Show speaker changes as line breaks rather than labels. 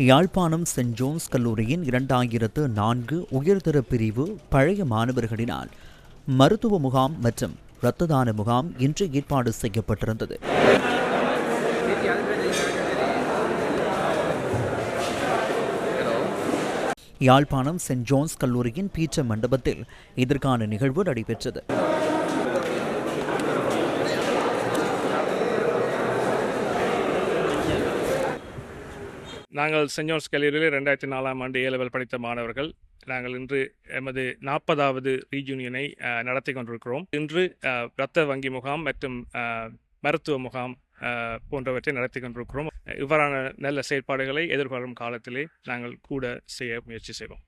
Yazhpanam send Jones கல்லூரியின் 2004 உயர்தர பிரிவு பழைய மாணவர்களினால் மருத்துவ முகாம் மற்றும் இரத்த தான முகாம் இன்று ஏற்பாடு செய்யப்பட்டிருந்தது. யாழ்ப்பாணம் சென்ட் ஜோன்ஸ் கல்லூரியின் பீச்ச மண்டபத்தில் இதற்கான நிகழ்வு நடைபெற்றது.
நாங்கள் சென்ட் ஜோன்ஸ் கல்லூரியில் 2004ஆம் ஆண்டு A-level படித்த மாணவர்கள். நாங்கள் இன்று எமது 40வது ரீயூனியனை நடத்தி கொண்டிருக்கிறோம். இன்று இரத்த வங்கி முகாம் மற்றும் மருத்துவ முகாம் போன்றவற்றை நடத்தி கொண்டிருக்கிறோம். இவ்வாறான நல்ல செயற்பாடுகளை எதிர்வரும் காலத்திலே நாங்கள் கூட செய்ய முயற்சி செய்வோம்.